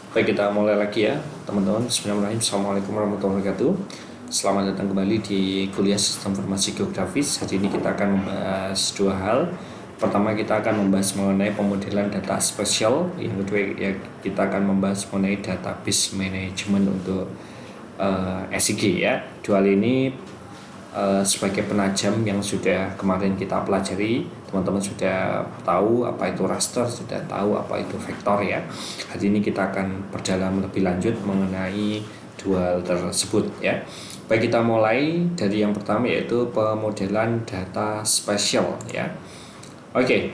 Baik, kita mulai lagi ya teman-teman. Bismillahirrahmanirrahim. Assalamualaikum warahmatullahi wabarakatuh. Selamat datang kembali di kuliah Sistem Informasi Geografis. Hari ini kita akan membahas dua hal. Pertama, kita akan membahas mengenai pemodelan data spesial. Yang kedua, ya, kita akan membahas mengenai database management untuk SIG ya. Dua hal ini sebagai penajam yang sudah kemarin kita pelajari, teman-teman sudah tahu apa itu raster, sudah tahu apa itu vektor ya. Hari ini kita akan berdalam lebih lanjut mengenai dua hal tersebut ya. Baik, kita mulai dari yang pertama yaitu pemodelan data spesial ya. Oke.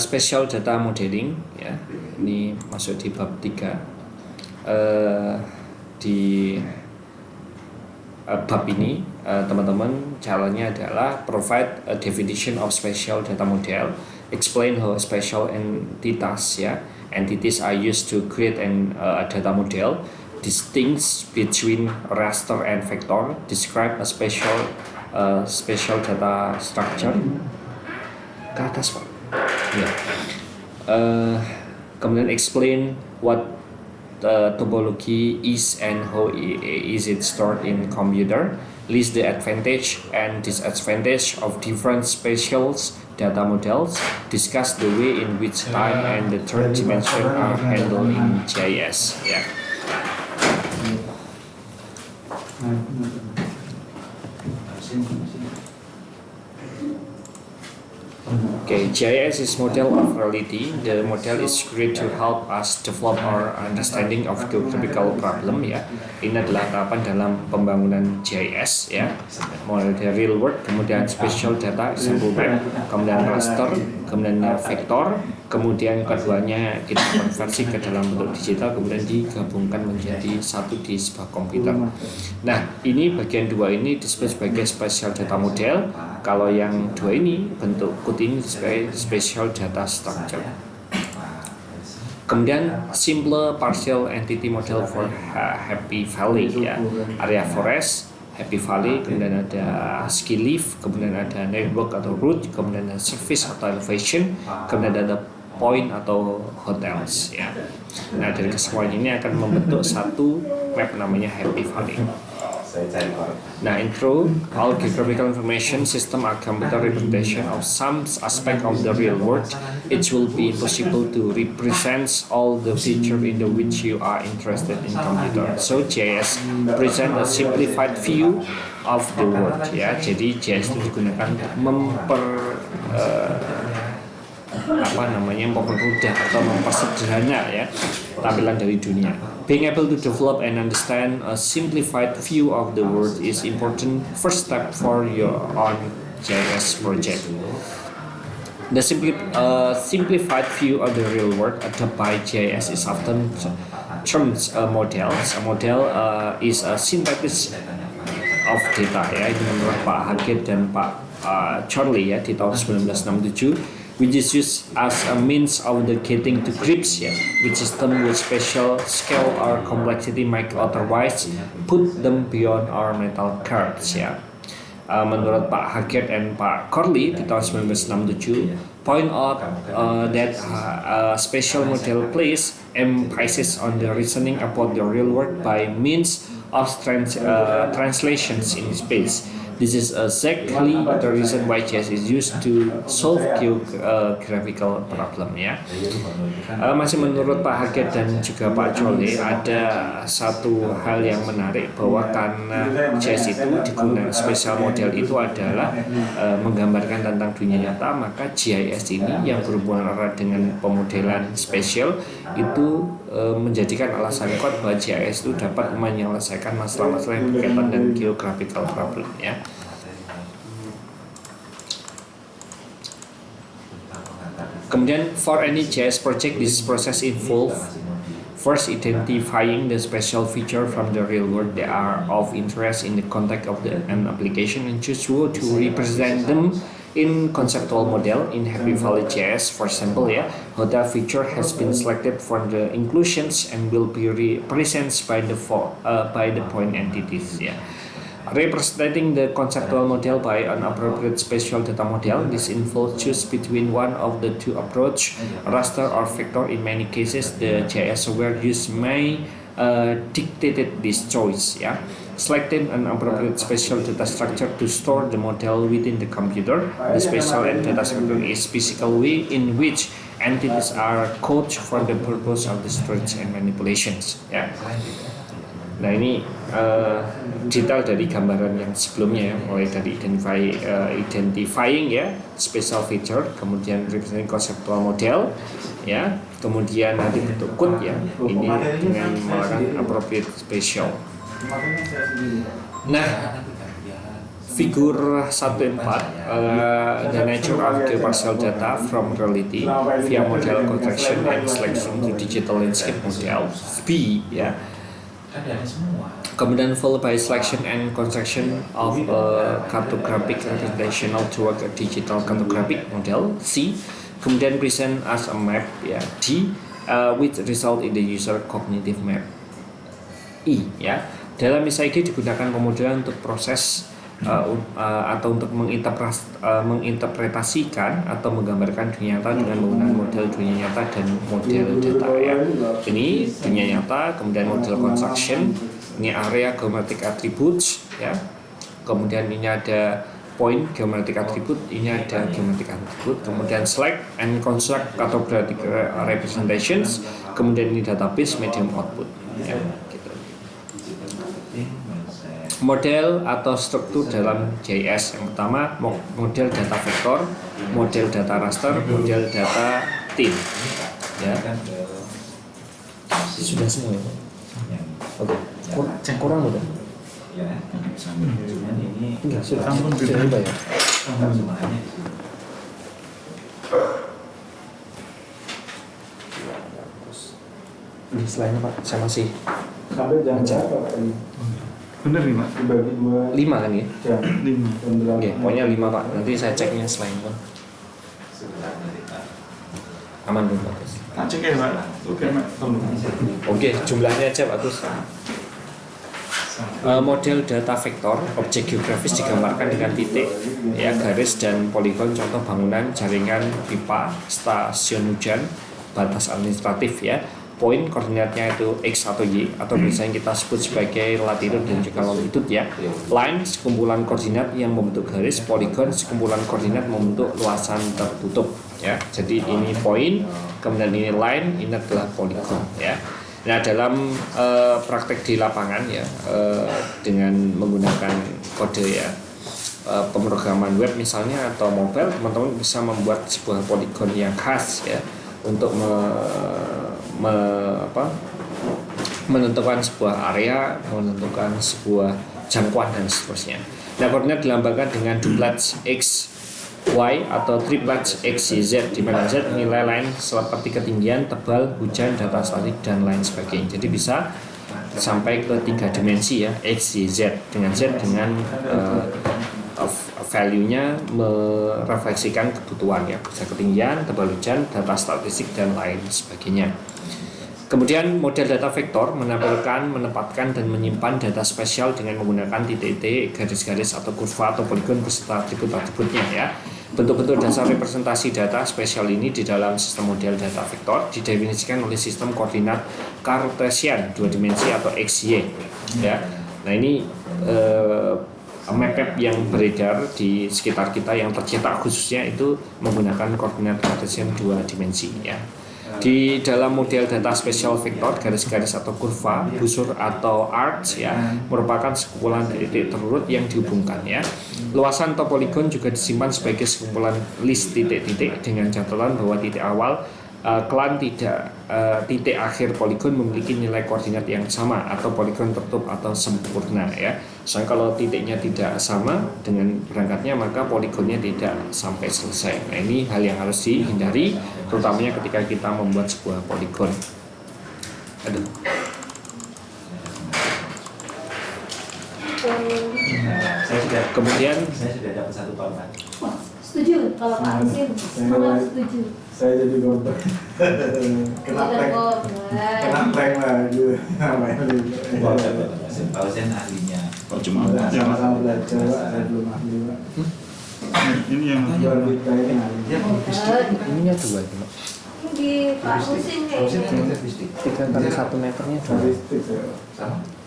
Spatial data modeling ya. Ini masuk di bab 3. Di bab ini teman-teman caranya adalah provide a definition of spatial data model, explain how spatial entities are used to create a data model, distinguish between raster and vector, describe a spatial data structure. Ke atas Pak ya. Kemudian explain what topology is and how is it stored in computer, list the advantage and disadvantage of different spatial data models, discuss the way in which time and the third dimension are handled in GIS ya. Okay, GIS is model of reality. The model is created to help us develop our understanding of geographical problem ya. Ini adalah tahapan dalam pembangunan GIS ya. Mulai dari real world, kemudian spatial data, sample map, kemudian raster, kemudian vektor, kemudian keduanya kita konversi ke dalam bentuk digital, kemudian digabungkan menjadi satu di sebuah komputer. Nah, ini bagian dua ini disebut sebagai spatial data model. Kalau yang dua ini bentuk kut ini sebagai spatial data structure. Kemudian simple partial entity model for Happy Valley ya, area forest, Happy Valley, kemudian ada ski lift, kemudian ada network atau route, kemudian ada surface atau elevation, kemudian ada point atau hotels ya. Nah, dari kesemuanya ini akan membentuk satu map namanya Happy Valley. Now, intro, all geographical information system are computer representation of some aspect of the real world. It will be possible to represent all the features in the which you are interested in computer. So GIS present a simplified view of the world ya. Jadi GIS itu digunakan mempermudah atau mempersederhana ya tampilan dari dunia. Being able to develop and understand a simplified view of the world is important first step for your own GIS project. The simplified view of the real world adopted by GIS is often termed a model. A model is a synthesis of data ya. Itu menurut Pak Haggett dan Pak Chorley ya di tahun 1967. Which is used as a means of the getting to grips ya, with system with special scale or complexity might otherwise put them beyond our mental curves ya. Menurut Pak Haggett dan Pak Chorley di tahun 1967, point out that spatial model place emphasis on the reasoning about the real world by means of translations in space. This is exactly the reason why GIS is used to solve geographical problem ya. Masih menurut Pak Haggett dan juga Pak Chorley, ada satu hal yang menarik bahwa karena GIS itu digunakan spatial model itu adalah menggambarkan tentang dunia nyata, maka GIS ini yang berhubungan erat dengan pemodelan spasial itu menjadikan alasan kuat bahwa GIS itu dapat menyelesaikan masalah-masalah yang berkaitan dengan geographical problem ya. Kemudian for any GIS project, this process involves first identifying the special feature from the real world that are of interest in the context of an application and choose how to represent them in conceptual model. In Happy Valley GIS, for example ya, hotel feature has been selected for the inclusions and will be represented by the point entities ya. Representing the conceptual model by an appropriate spatial data model, this involves choose between one of the two approach, raster or vector. In many cases, the JS software used may dictate this choice. Yeah, selecting an appropriate spatial data structure to store the model within the computer. The spatial and data structure is physical way in which entities are coded for the purpose of the storage and manipulations. Ya. Nah ini detail dari gambaran yang sebelumnya ya, mulai dari identifying ya spatial feature, kemudian representing conceptual model, ya, kemudian nanti bentuk code ya, ini dengan menggunakan appropriate spatial. Nah, figur 1.4 the nature of the partial data from reality via model contraction and selection to digital landscape model B ya. Kemudian followed by selection and construction of a cartographic representational toward a digital cartographic model C. Kemudian present as a map ya D, which result in the user cognitive map I ya. Dalam MISA-ID digunakan kemudian untuk proses atau untuk menginterpretasikan atau menggambarkan dunia nyata dengan menggunakan model dunia nyata dan model data ya. Ini dunia nyata, kemudian model construction, ini area geometric attributes ya. Kemudian ini ada point geometric attribute, ini ada geometric attribute, kemudian select and construct cartographic representations, kemudian ini database medium output ya. Model atau struktur dalam JS yang pertama model data vektor, model data raster, model data tin. Ya. Sudah semua ya. Oke. Kurang udah. Enggak sudah. Sudah bayar. Di selainnya Pak, saya masih sampai jam berapa? Bener 5? Dibagi 2 5 kan ya? jam 5. Oke, pokoknya 5 Pak. Nanti saya ceknya selain Pak. Aman dulu Pak. Tak cek ya Pak. Oke Pak, tolong. Oke, jumlahnya aja Pak Gus. Model data vektor, objek geografis digambarkan dengan titik, ya, garis dan poligon. Contoh bangunan, jaringan, pipa, stasiun hujan, batas administratif ya. Poin koordinatnya itu X atau Y atau biasanya kita sebut sebagai latitude dan juga longitude ya. Line sekumpulan koordinat yang membentuk garis, polygon sekumpulan koordinat membentuk luasan tertutup ya. Jadi ini poin, kemudian ini line, ini adalah polygon ya. Nah dalam praktek di lapangan ya dengan menggunakan kode ya pemrograman web misalnya atau mobile, teman-teman bisa membuat sebuah polygon yang khas ya untuk menentukan sebuah area, menentukan sebuah jangkauan dan seterusnya. Nah, koordinat dilambangkan dengan duplex x, y atau triplex x, y, z, di mana z nilai lain seperti ketinggian, tebal, hujan, data statik dan lain sebagainya. Jadi bisa sampai ke 3 dimensi ya, x, y, z. Dengan z dengan value-nya merefleksikan kebutuhan ya, bisa ketinggian, tebal hujan, data statistik dan lain sebagainya. Kemudian model data vektor menampilkan, menempatkan dan menyimpan data spesial dengan menggunakan titik-titik, garis-garis atau kurva atau poligon beserta atribut-atributnya ya. Bentuk-bentuk dasar representasi data spesial ini di dalam sistem model data vektor didefinisikan oleh sistem koordinat Cartesian 2 dimensi atau XY ya. Nah ini map yang beredar di sekitar kita yang tercetak khususnya itu menggunakan koordinat Cartesian 2 dimensi ya. Di dalam model data spesial vektor, garis-garis atau kurva, busur atau arcs ya merupakan sekumpulan titik terurut yang dihubungkan ya. Luasan atau poligon juga disimpan sebagai sekumpulan list titik-titik dengan catatan bahwa titik awal kelan titik akhir poligon memiliki nilai koordinat yang sama atau poligon tertutup atau sempurna ya. Soalnya kalau titiknya tidak sama dengan berangkatnya maka poligonnya tidak sampai selesai. Nah ini hal yang harus dihindari terutamanya ketika kita membuat sebuah poligon. Aduh. Kemudian saya sudah dapat 1 ton Pak. Setuju kalau Pak Arsin sangat setuju. Saya jadi korban. Kena prank lagi. Pausen ahlinya. Oh, cuma Udah yang sama-sama belajar, Pak. Saya belum ahli, Pak. ini yang Jual kita ini ahli. Ininya 2 itu, Mak. Di Pak Husin kayaknya. 3 kali 1 meternya 2. Statistik ya.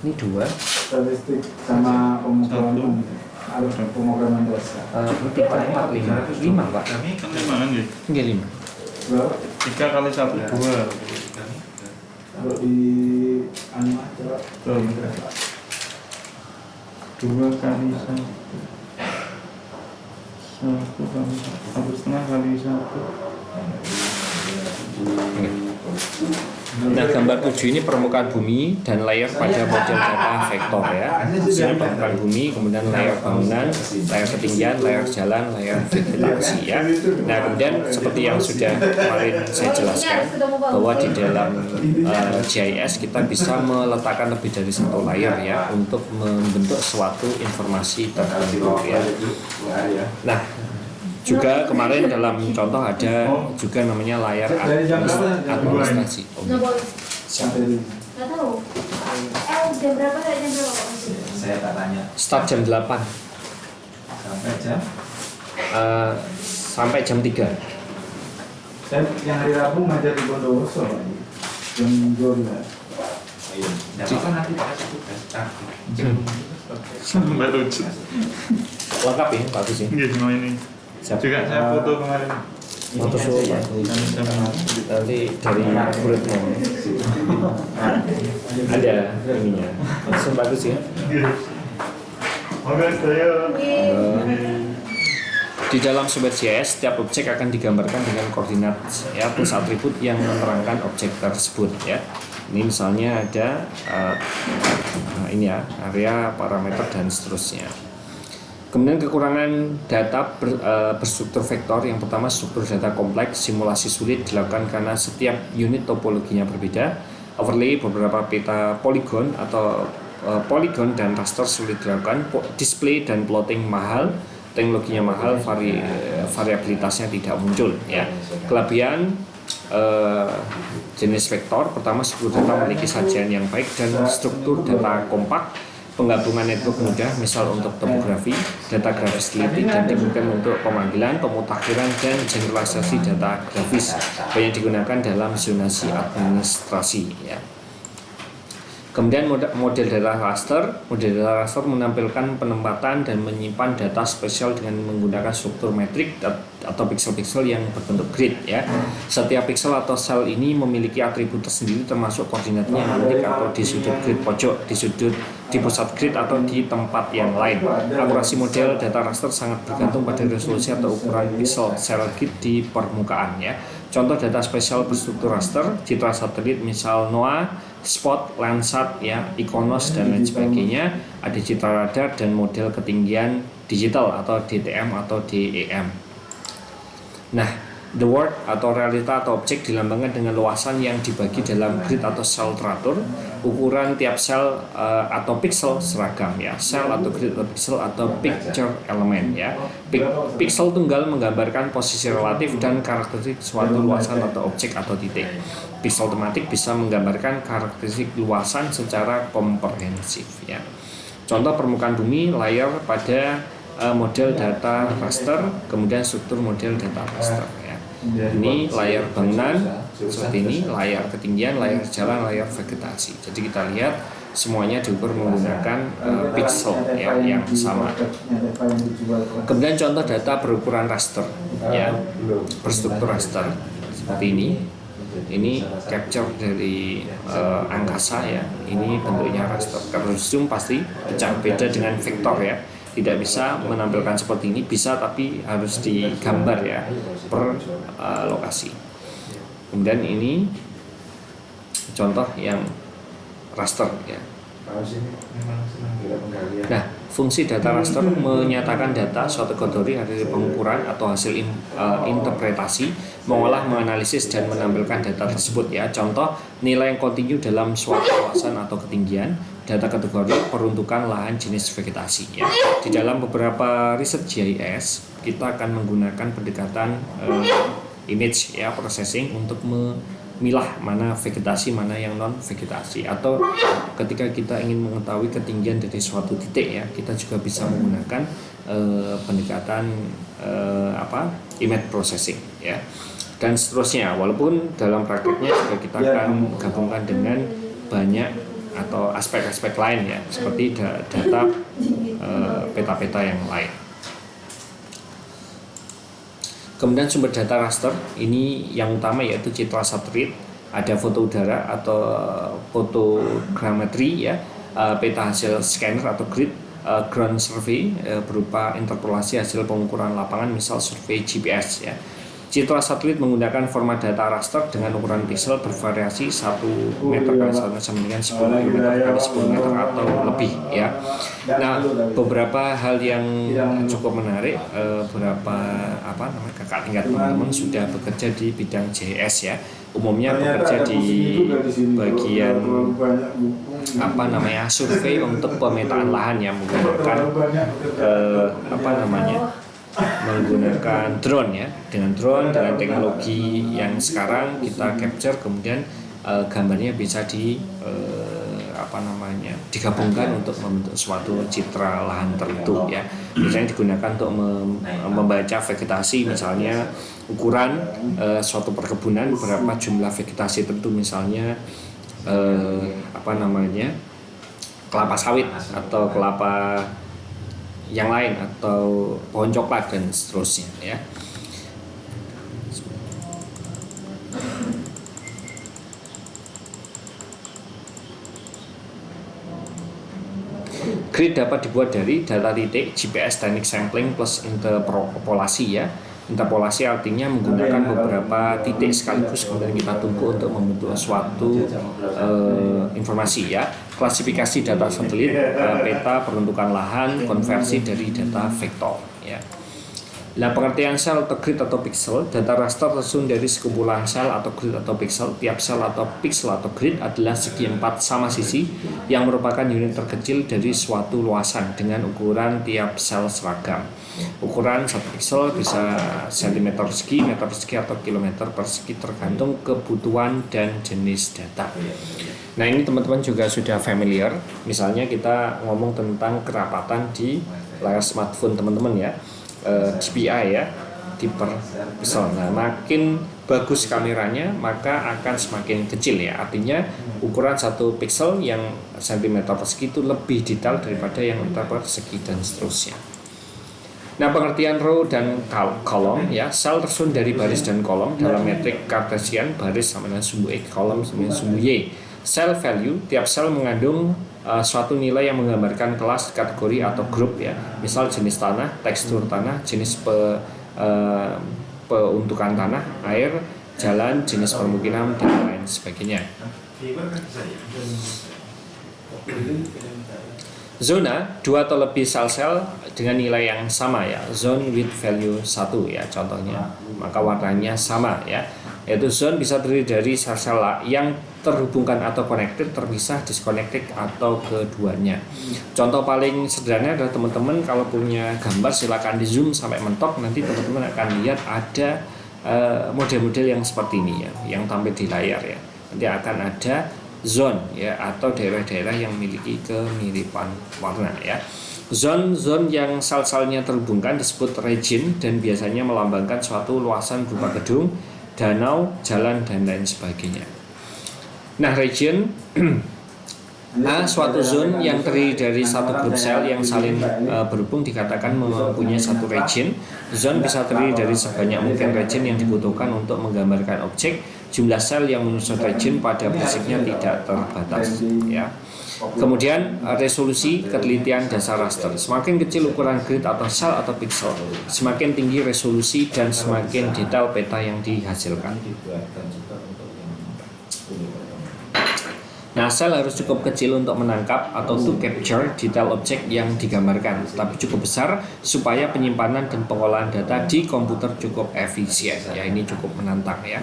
Ini 2. Statistik sama pemrograman. Harus pemrograman dasar. Ini 3, 4, 5. 5, Pak. Kami kan 5 kan ya? Enggak 5. Berapa? 3 kali 1 2. Kalau di anu aja, Pak. Tuh. 2 kali 1. 1,5 kali 1. Nah, gambar 7 ini permukaan bumi dan layer pada model data vektor ya. Di sini permukaan bumi, kemudian layer bangunan, layer ketinggian, layer jalan, layer vegetasi ya. Nah, kemudian seperti yang sudah kemarin saya jelaskan bahwa di dalam GIS kita bisa meletakkan lebih dari 1 layer ya untuk membentuk suatu informasi tertentu ya. Nah, juga kemarin dalam contoh ada juga namanya layar administrasi. Nggak boleh. Sampai 5. Nggak tahu. Jam berapa ya? Jam berapa? Saya tak tanya Start jam 8 sampai jam. sampai jam 3. Saya yang hari Rabu ngajar di Bondowoso, Pak. Jam 12. Iya. Tidak apa nanti pakai tugas. Sampai 7. Lengkap ya, bagus ya. Nggih, mau ini. Siap. Juga saya foto kemarin. Foto suhu Pak. Nanti dari kulit mau. Ada ininya. Langsung bagus ya. Oke, saya. Di dalam software GIS, setiap objek akan digambarkan dengan koordinat ya plus atribut yang menerangkan objek tersebut ya. Ini misalnya ada ini ya area, parameter dan seterusnya. Kemudian kekurangan data berstruktur vektor. Yang pertama, struktur data kompleks, simulasi sulit dilakukan karena setiap unit topologinya berbeda. Overlay beberapa peta poligon atau poligon dan raster sulit dilakukan. Display dan plotting mahal, teknologinya mahal, variabilitasnya tidak muncul ya. Kelebihan jenis vektor, pertama struktur data memiliki sajian yang baik dan struktur data kompak. Penggabungan network mudah, misal untuk topografi, data grafis teliti dan digunakan untuk pemanggilan, pemutakhiran dan generalisasi data grafis. Banyak digunakan dalam zonasi administrasi ya. Kemudian model data raster menampilkan penempatan dan menyimpan data spesial dengan menggunakan struktur metrik atau pixel-pixel yang berbentuk grid ya. Setiap pixel atau sel ini memiliki atribut tersendiri termasuk koordinatnya yang titik atau di sudut grid pojok, di pusat grid atau di tempat yang lain. Akurasi model data raster sangat bergantung pada resolusi atau ukuran pixel sel grid di permukaan ya. Contoh data spesial berstruktur raster, citra satelit misal NOAA, Spot, Landsat, ya, Iconos dan lain sebagainya. Ada citra radar dan model ketinggian digital atau DTM atau DEM. Nah, the world atau realita atau objek dilambangkan dengan luasan yang dibagi dalam grid atau sel teratur. Ukuran tiap sel atau pixel seragam ya. Sel atau grid atau pixel atau picture element ya. Pixel tunggal menggambarkan posisi relatif dan karakteristik suatu luasan atau objek atau titik. Pixel tematik bisa menggambarkan karakteristik luasan secara komprehensif ya. Contoh permukaan bumi, layar pada model data raster, kemudian struktur model data raster ya. Ini layar bangunan seperti ini, layar ketinggian, layar jalan, layar vegetasi. Jadi kita lihat semuanya diukur menggunakan pixel ya, yang sama. Kemudian contoh data berukuran raster ya, berstruktur raster seperti ini. Ini capture dari angkasa ya. Ini bentuknya raster. Kalau zoom pasti pecah, beda dengan vektor ya. Tidak bisa menampilkan seperti ini, bisa tapi harus digambar ya per lokasi. Kemudian ini contoh yang raster ya. Nah, fungsi data raster menyatakan data suatu kategori dari pengukuran atau hasil interpretasi, mengolah, menganalisis dan menampilkan data tersebut ya. Contoh nilai yang kontinu dalam suatu kawasan atau ketinggian, data kategori peruntukan lahan jenis vegetasi ya. Di dalam beberapa riset GIS kita akan menggunakan pendekatan image ya, processing untuk memilah mana vegetasi mana yang non vegetasi, atau ketika kita ingin mengetahui ketinggian dari suatu titik ya, kita juga bisa menggunakan pendekatan image processing ya, dan seterusnya. Walaupun dalam prakteknya juga kita akan gabungkan dengan banyak atau aspek-aspek lain ya, seperti data peta-peta yang lain. Kemudian sumber data raster ini yang utama yaitu citra satelit, ada foto udara atau fotogrametri ya, peta hasil scanner atau grid, ground survey berupa interpolasi hasil pengukuran lapangan, misal survei GPS ya. Citra satelit menggunakan format data raster dengan ukuran piksel bervariasi 1 meter kali 1 meter sama dengan 10 meter kali 10 meter atau lebih ya. Nah, beberapa hal yang cukup menarik, beberapa kakak tingkat teman-teman sudah bekerja di bidang GIS ya. Umumnya bekerja di bagian survei untuk pemetaan lahan yang menggunakan menggunakan drone ya, dengan teknologi yang sekarang kita capture, kemudian gambarnya bisa digabungkan untuk membentuk suatu citra lahan tertentu ya. Misalnya digunakan untuk membaca vegetasi, misalnya ukuran suatu perkebunan berapa jumlah vegetasi tertentu, misalnya kelapa sawit atau kelapa yang lain atau pohon coklat dan seterusnya ya. Grid dapat dibuat dari data titik, GPS, teknik sampling plus interpolasi ya. Interpolasi artinya menggunakan beberapa titik sekaligus kemudian kita tunggu untuk membentuk suatu informasi ya. Klasifikasi data satelit, peta, peruntukan lahan, konversi dari data vektor ya. Nah, pengertian sel atau grid atau pixel, data raster tersusun dari sekumpulan sel atau grid atau pixel. Tiap sel atau pixel atau grid adalah segi 4 sama sisi yang merupakan unit terkecil dari suatu luasan dengan ukuran tiap sel seragam. Ukuran 1 pixel bisa cm persegi, meter persegi atau kilometer persegi tergantung kebutuhan dan jenis data. Nah, ini teman-teman juga sudah familiar. Misalnya kita ngomong tentang kerapatan di layar smartphone teman-teman ya. DPI ya, di per pixel. Nah, makin bagus kameranya maka akan semakin kecil ya. Artinya ukuran 1 pixel yang cm persegi itu lebih detail daripada yang meter persegi dan seterusnya. Nah, pengertian row dan kolom ya, sel tersusun dari baris dan kolom dalam metrik Cartesian, baris sama dengan sumbu X, kolom sama dengan sumbu Y. Cell value, tiap sel mengandung suatu nilai yang menggambarkan kelas, kategori atau grup ya. Misal jenis tanah, tekstur tanah, jenis peruntukan tanah, air, jalan, jenis permukiman dan lain sebagainya. Zona, 2 atau lebih sel-sel dengan nilai yang sama ya, zone with value 1 ya contohnya, maka warnanya sama ya. Yaitu zone bisa terdiri dari sel-sel yang terhubungkan atau connected, terpisah, disconnected atau keduanya. Contoh paling sederhana adalah teman-teman kalau punya gambar silakan di zoom sampai mentok, nanti teman-teman akan lihat ada model-model yang seperti ini ya, yang tampil di layar ya. Nanti akan ada zone ya, atau daerah-daerah yang memiliki kemiripan warna ya. Zone yang sel-selnya terhubungkan disebut region dan biasanya melambangkan suatu luasan berupa gedung, danau, jalan dan lain sebagainya. Nah, region suatu zone yang terdiri dari satu grup sel yang saling berhubung dikatakan mempunyai satu region. Zone bisa terdiri dari sebanyak mungkin region yang dibutuhkan untuk menggambarkan objek. Jumlah sel yang menyusun region pada prinsipnya tidak terbatas ya. Kemudian resolusi ketelitian dasar raster. Semakin kecil ukuran grid atau sel atau pixel, semakin tinggi resolusi dan semakin detail peta yang dihasilkan. Nah, sel harus cukup kecil untuk menangkap atau to capture detail objek yang digambarkan, tapi cukup besar supaya penyimpanan dan pengolahan data di komputer cukup efisien. Ya, ini cukup menantang ya.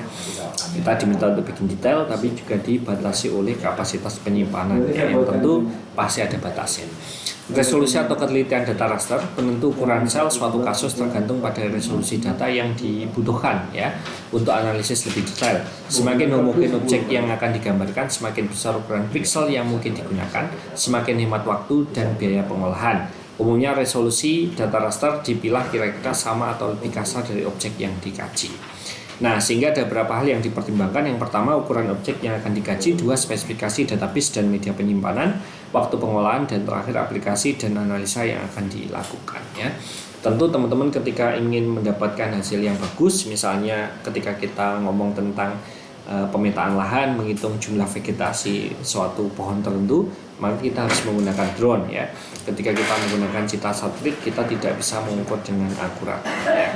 Kita diminta untuk bikin detail, tapi juga dibatasi oleh kapasitas penyimpanan ya, yang tentu pasti ada batasnya. Resolusi atau ketelitian data raster, penentu ukuran sel suatu kasus tergantung pada resolusi data yang dibutuhkan ya untuk analisis lebih detail. Semakin homogen objek yang akan digambarkan, semakin besar ukuran piksel yang mungkin digunakan, semakin hemat waktu dan biaya pengolahan. Umumnya resolusi data raster dipilah kira-kira sama atau lebih kasar dari objek yang dikaji. Nah, sehingga ada beberapa hal yang dipertimbangkan. Yang pertama, ukuran objek yang akan dikaji, 2, spesifikasi database dan media penyimpanan, waktu pengolahan, dan terakhir aplikasi dan analisa yang akan dilakukan ya. Tentu teman-teman ketika ingin mendapatkan hasil yang bagus, misalnya ketika kita ngomong tentang pemetaan lahan, menghitung jumlah vegetasi suatu pohon tertentu, maka kita harus menggunakan drone ya. Ketika kita menggunakan citra satelit, kita tidak bisa mengukur dengan akurat ya.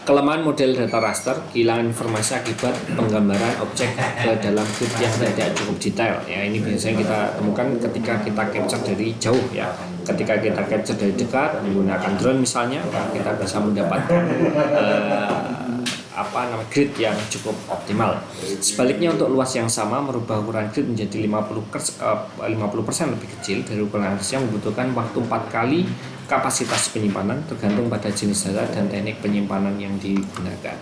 Kelemahan model data raster, kehilangan informasi akibat penggambaran objek ke dalam grid yang tidak cukup detail ya. Ini biasanya kita temukan ketika kita capture dari jauh ya. Ketika kita capture dari dekat menggunakan drone misalnya, kita bisa mendapatkan grid yang cukup optimal. Sebaliknya untuk luas yang sama, merubah ukuran grid menjadi 50% lebih kecil dari ukuran asli yang membutuhkan waktu 4 kali kapasitas penyimpanan, tergantung pada jenis data dan teknik penyimpanan yang digunakan.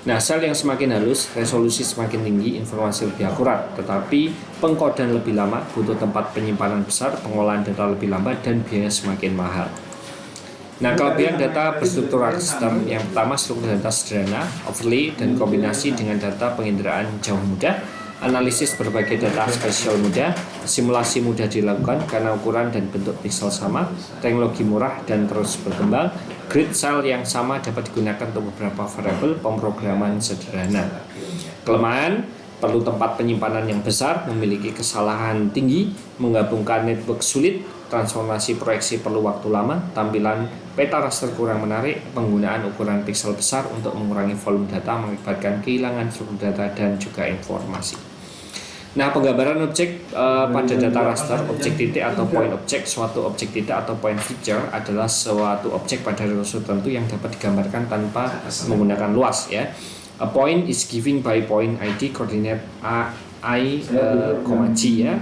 Nah, sel yang semakin halus, resolusi semakin tinggi, informasi lebih akurat, tetapi pengkodean lebih lama, butuh tempat penyimpanan besar, pengolahan data lebih lambat, dan biaya semakin mahal. Nah, kelebihan data berstruktur raster, yang pertama struktur data sederhana, overlay, dan kombinasi dengan data penginderaan jauh mudah, analisis berbagai data spesial mudah, simulasi mudah dilakukan karena ukuran dan bentuk piksel sama, teknologi murah dan terus berkembang, grid cell yang sama dapat digunakan untuk beberapa variabel, pemrograman sederhana. Kelemahan, perlu tempat penyimpanan yang besar, memiliki kesalahan tinggi, menggabungkan network sulit, transformasi proyeksi perlu waktu lama, tampilan peta raster kurang menarik, penggunaan ukuran piksel besar untuk mengurangi volume data mengakibatkan kehilangan struktur data dan juga informasi. Nah, penggambaran objek pada data raster, objek titik atau point object, suatu objek titik atau point feature adalah suatu objek pada resolusi tertentu yang dapat digambarkan tanpa menggunakan luas ya. A point is given by point ID coordinate I, G ya,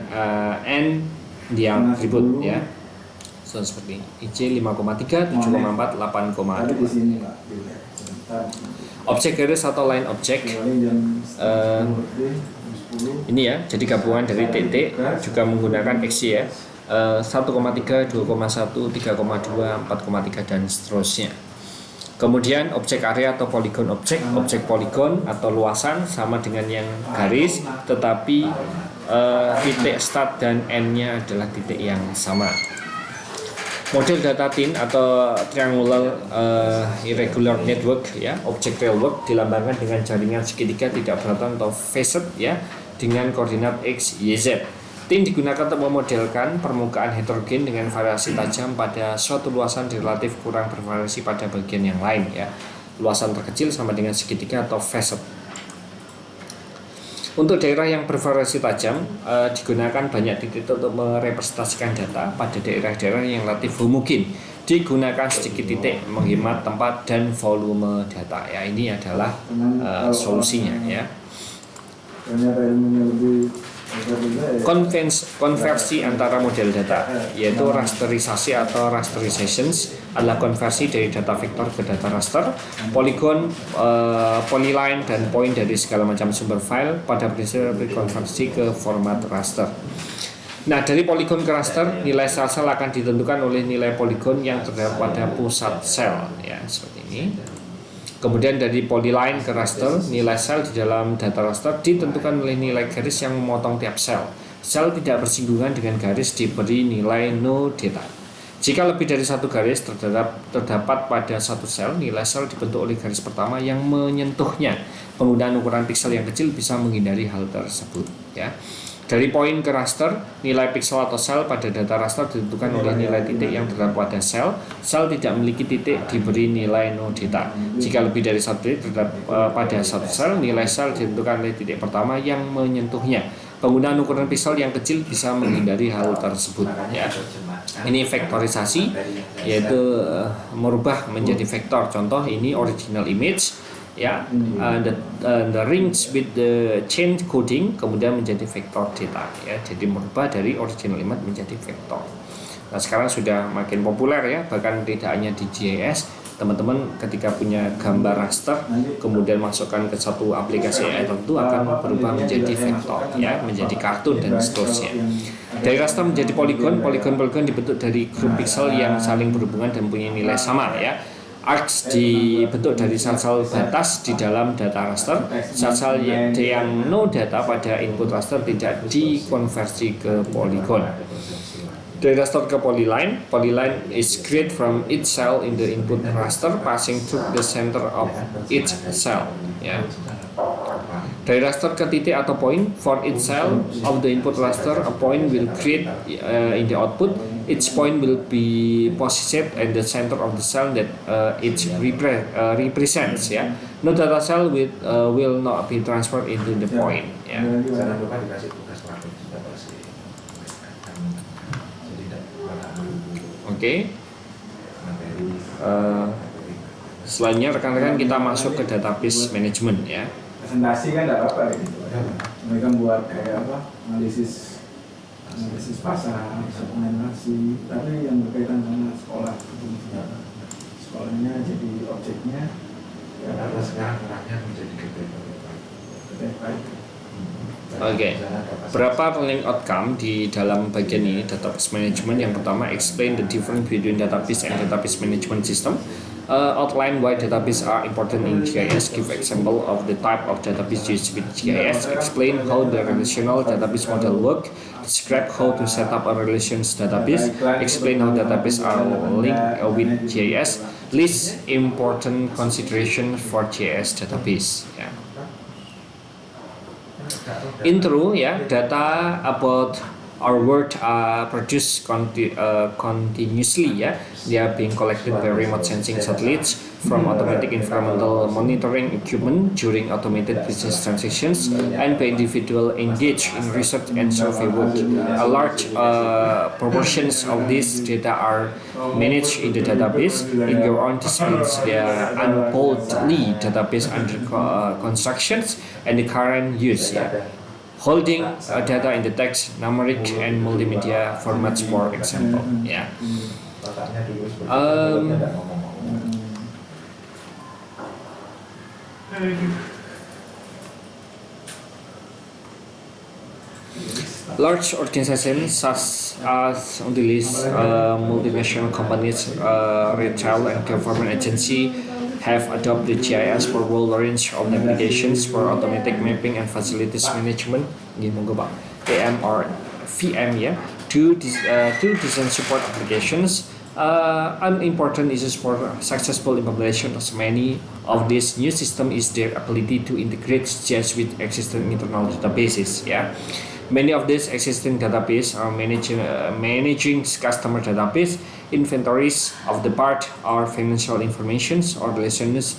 and dia atribut ya. So, seperti ini. IC 5,3, 7,4, 8,2. Objek garis atau line object ini ya, jadi gabungan dari titik juga menggunakan XY ya. 1,3, 2,1, 3,2, 4,3 dan seterusnya. Kemudian objek area atau poligon objek poligon atau luasan sama dengan yang garis, tetapi titik start dan end-nya adalah titik yang sama. Model data tin atau triangular irregular network ya, object railwork dilambangkan dengan jaringan segitiga tidak beraturan atau facet ya, dengan koordinat x, y, z. Tin digunakan untuk memodelkan permukaan heterogen dengan variasi tajam pada suatu luasan relatif kurang bervariasi pada bagian yang lain ya. Luasan terkecil sama dengan segitiga atau facet. Untuk daerah yang bervariasi tajam digunakan banyak titik untuk merepresentasikan data. Pada daerah-daerah yang relatif homogen digunakan sedikit titik menghemat tempat dan volume data ya. Ini adalah solusinya ya. Konversi antara model data, yaitu rasterisasi atau rasterizations, adalah konversi dari data vektor ke data raster, polygon, polyline, dan point dari segala macam sumber file pada prinsip konversi ke format raster. Nah, dari polygon ke raster, nilai sel-sel akan ditentukan oleh nilai polygon yang terdapat pada pusat sel, ya seperti ini. Kemudian dari polyline ke raster, nilai sel di dalam data raster ditentukan oleh nilai garis yang memotong tiap sel. Sel tidak bersinggungan dengan garis diberi nilai no data. Jika lebih dari satu garis terdapat pada satu sel, nilai sel dibentuk oleh garis pertama yang menyentuhnya. Penggunaan ukuran piksel yang kecil bisa menghindari hal tersebut. Ya. Dari poin ke raster, nilai piksel atau sel pada data raster ditentukan oleh nilai titik yang terdapat pada sel. Sel tidak memiliki titik diberi nilai no data. Jika lebih dari satu titik terdapat pada satu sel, nilai sel ditentukan oleh titik pertama yang menyentuhnya. Penggunaan ukuran piksel yang kecil bisa menghindari hal tersebut. Ya. Ini vektorisasi, yaitu merubah menjadi vektor. Contoh ini original image. Ya, the rings with the change coding kemudian menjadi vektor data ya, jadi merubah dari original image menjadi vektor. Nah, sekarang sudah makin populer ya, bahkan tidak hanya di GIS. Teman-teman ketika punya gambar raster kemudian masukkan ke satu aplikasi AI tertentu akan berubah menjadi vektor ya, menjadi kartun dan seterusnya. Dari raster menjadi poligon dibentuk dari grup pixel yang saling berhubungan dan punya nilai sama ya. Arcs dibentuk dari sel-sel batas di dalam data raster. Sel-sel yang no data pada input raster tidak dikonversi ke poligon. Dari raster ke polyline is created from each cell in the input raster passing through the center of each cell. Ya. Dari raster ke titik atau point, for each cell of the input raster, a point will create in the output. Each point will be positioned at the center of the cell that it represents. Ya. No data cell will not be transferred into the point. Ya. Jangan lupa dikasih tugas praktik sudah pasti. Oke. Selanjutnya rekan-rekan kita masuk ke database management ya. Presentasi kan tidak apa-apa gitu. Mereka buat kayak apa? Analisis pasar, segmentasi, tapi yang berkaitan dengan sekolah. Sekolahnya jadi objeknya. Ya, Karena sekarang orangnya menjadi gede. Oke, berapa learning outcome di dalam bagian ini database management? Yang pertama, explain the difference between database and database management system. Outline why database are important in GIS. Give example of the type of database used with GIS. Explain how the relational database model work. Describe how to set up a relations database. Explain how database are linked with GIS. List important consideration for GIS database. Yeah. Intro ya, data about our world are produced continuously ya. They are being collected by remote sensing satellites from automatic environmental monitoring equipment during automated business transactions and by individual engaged in research and survey work. A large proportions of these data are managed in the database. In your own disciplines, they are unboldly database under constructions and the current use. Yeah. Holding data in the text, numeric, and multimedia formats, for example. Yeah. Large organizations such as on the list, multinational companies, retail and government agency have adopted GIS for wide range of applications for automatic mapping and facilities management. Ini monggo Pak, PM or VM ya, to design support applications. An important issues for successful implementation of many of these new systems is their ability to integrate GIS with existing internal databases. Yeah. Many of these existing databases are managing customer database, inventories of the part, or financial informations or relationals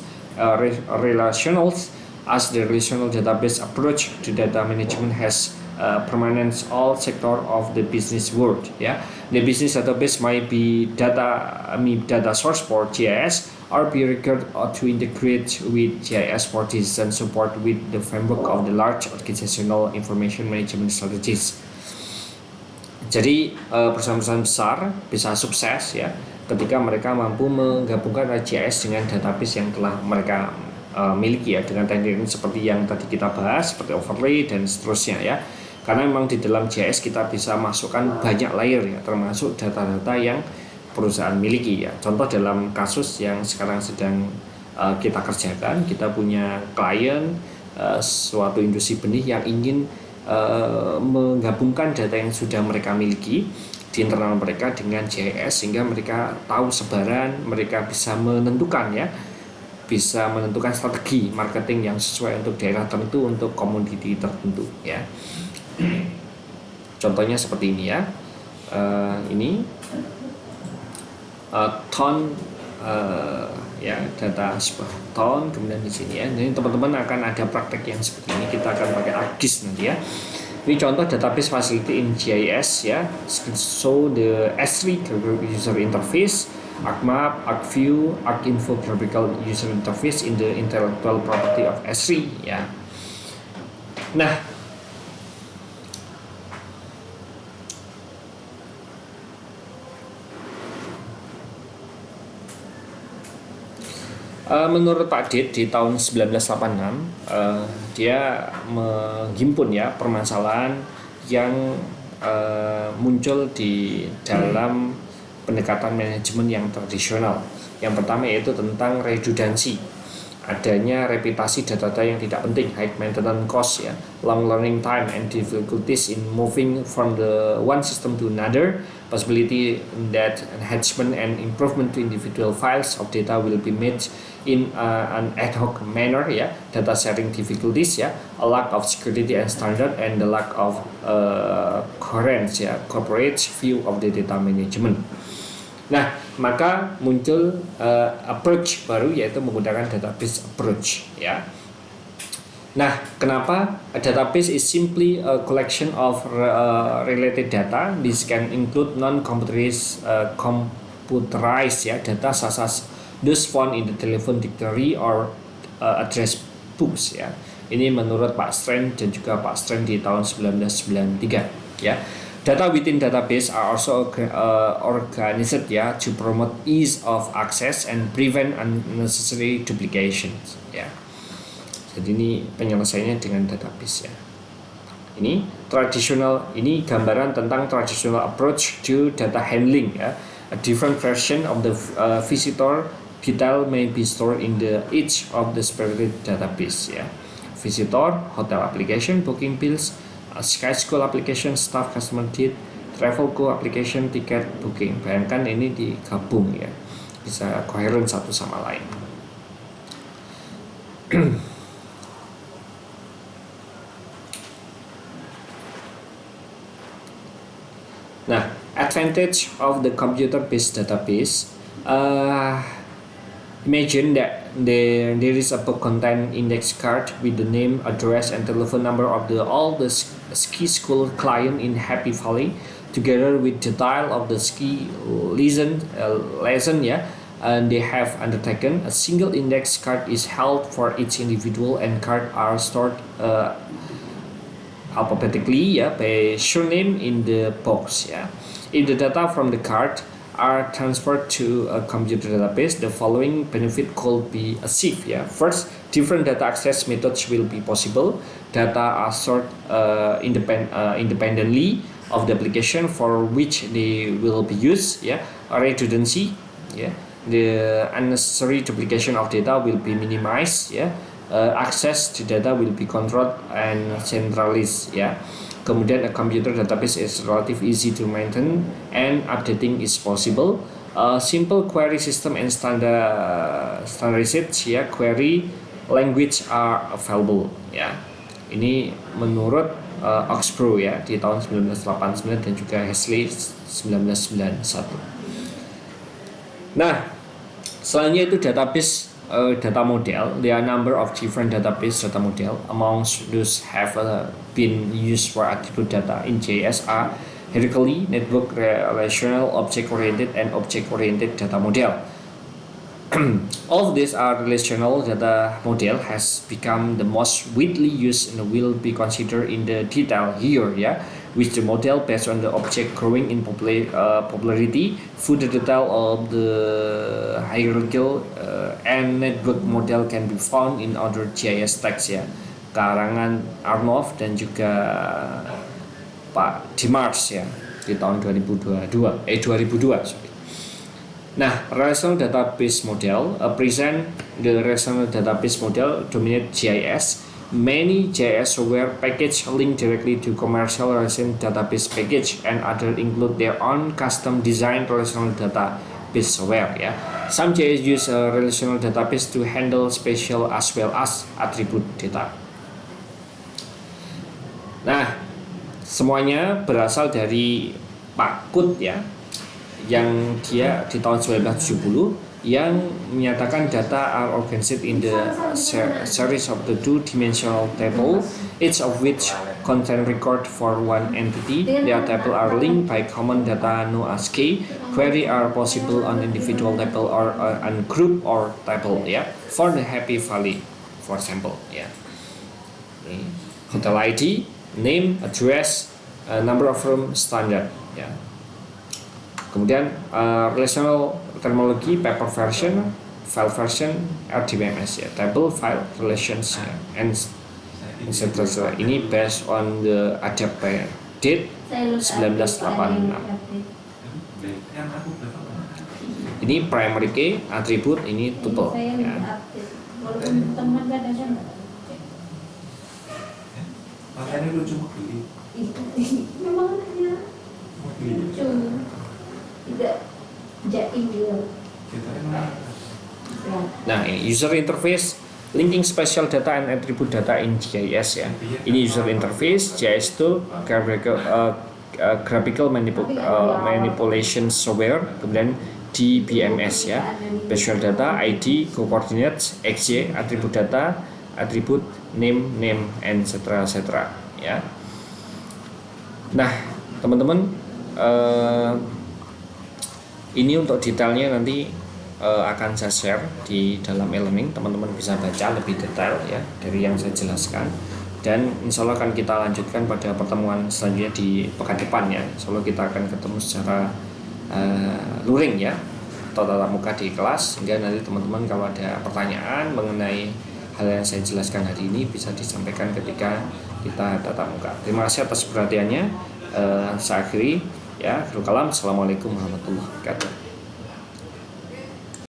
as the relational database approach to data management has permanence all sector of the business world. Yeah, the business database might be data source for GIS or be required to integrate with GIS for design support with the framework of the large organizational information management strategies. Jadi perusahaan-perusahaan besar bisa sukses ya ketika mereka mampu menggabungkan GIS dengan database yang telah mereka miliki ya, dengan teknik seperti yang tadi kita bahas seperti overlay dan seterusnya ya. Karena memang di dalam GIS kita bisa masukkan banyak layer ya, termasuk data-data yang perusahaan miliki ya. Contoh dalam kasus yang sekarang sedang kita kerjakan, kita punya klien suatu industri benih yang ingin menggabungkan data yang sudah mereka miliki di internal mereka dengan GIS sehingga mereka tahu sebaran, mereka bisa menentukan strategi marketing yang sesuai untuk daerah tertentu, untuk komoditi tertentu ya. Contohnya seperti ini ya. Ini ton ya, data sebuah ton, kemudian di sini ya. Jadi teman-teman akan ada praktek yang seperti ini, kita akan pakai ArcGIS nanti ya. Ini contoh database facility in GIS ya. So the S3 user interface, ArcMap, ArcView, ArcInfo graphical user interface in the intellectual property of S3 ya. Nah, Menurut Pak Dit di tahun 1986 dia menghimpun ya permasalahan yang muncul di dalam pendekatan manajemen yang tradisional. Yang pertama yaitu tentang redundancy, adanya reputasi data-data yang tidak penting, high maintenance cost ya, long learning time and difficulties in moving from the one system to another, possibility that enhancement and improvement to individual files of data will be made in an ad hoc manner ya, data sharing difficulties ya, a lack of security and standard, and the lack of coherence ya, corporate view of the data management. Nah, maka muncul approach baru yaitu menggunakan database approach ya. Nah, kenapa database is simply a collection of related data? This can include non-computerized computerized ya data such as those found in the telephone dictionary or address books ya. Ini menurut Pak Strand dan juga Pak Strand di tahun 1993 ya. Data within database are also organized ya to promote ease of access and prevent unnecessary duplications ya. Jadi ini penyelesaiannya dengan database ya. Ini traditional, ini gambaran tentang traditional approach to data handling ya. A different version of the visitor detail may be stored in each of the separate database ya. Visitor, hotel application, booking bills, Sky School application, staff customer date, travel co application, tiket booking. Bayangkan ini digabung ya, bisa koheren satu sama lain. Nah, advantage of the computer-based database. Imagine that there is a book contain index card with the name, address, and telephone number of all the ski school client in Happy Valley, together with detail of the ski lesson yeah, and they have undertaken. A single index card is held for each individual, and cards are stored alphabetically yeah, by surname in the box yeah. If the data from the card are transferred to a computer database, the following benefit could be achieved yeah. First, different data access methods will be possible. Data are stored independently of the application for which they will be used yeah. Redundancy yeah. The unnecessary duplication of data will be minimized yeah. Access to data will be controlled and centralized yeah. Kemudian a computer database is relatively easy to maintain and updating is possible. Simple query system and standardized ya query language are available ya. Ini menurut Oxborough ya di tahun 1989 dan juga Hasley 1991. Nah, selanjutnya itu database data model. There are a number of different database data model. Amongst those have been used for attribute data in JS are hierarchical, network, relational, object-oriented, and object-oriented data model. All of these are relational data model has become the most widely used and will be considered in the detail here yeah. With the model based on the object growing in popularity, further detail of the hierarchical and network model can be found in other GIS texts ya, karangan Arnold dan juga Pak Dimars ya di tahun 2002 sorry. Nah, relational database model present the relational database model dominate GIS. Many GIS software package link directly to commercial relational database package, and others include their own custom designed relational database software ya. Some GIS use a relational database to handle spatial as well as attribute data. Nah, semuanya berasal dari Pak Kut ya, yang dia di tahun 1970 yang menyatakan data are organized in the series of the two-dimensional table, each of which contain record for one entity. Their table are linked by common data known as key. Query are possible on individual table or on group or table ya. For the Happy Valley, for example ya. Hotel ID, name, address, number of room, standard ya. Kemudian relational terminology paper version file version, RDBMS ya, table file relations ya, and etc. Ini based on the adapted date Saya load 1986. Yang aku berapa? Ini primary key, atribut ini tuple Saya ya. update. Walaupun teman kadang-kadang nggak cek. Makanya lu cuma beli. Memang hanya lucu. Tidak jaim dia. Kita kan Nah, ini user interface, linking special data and attribute data in GIS ya. Ini user interface, GIS tool, graphical manipulation software, kemudian DBMS ya, special data, ID, coordinates, XY, atribut data, atribut name, etc. ya. Nah, teman-teman, ini untuk detailnya nanti akan saya share di dalam e-learning, teman-teman bisa baca lebih detail ya dari yang saya jelaskan, dan insya Allah akan kita lanjutkan pada pertemuan selanjutnya di pekan depan ya. Insya Allah kita akan ketemu secara luring ya, atau tatap muka di kelas, sehingga nanti teman-teman kalau ada pertanyaan mengenai hal yang saya jelaskan hari ini bisa disampaikan ketika kita tatap muka. Terima kasih atas perhatiannya. Saya akhiri ya. Assalamualaikum warahmatullahi wabarakatuh.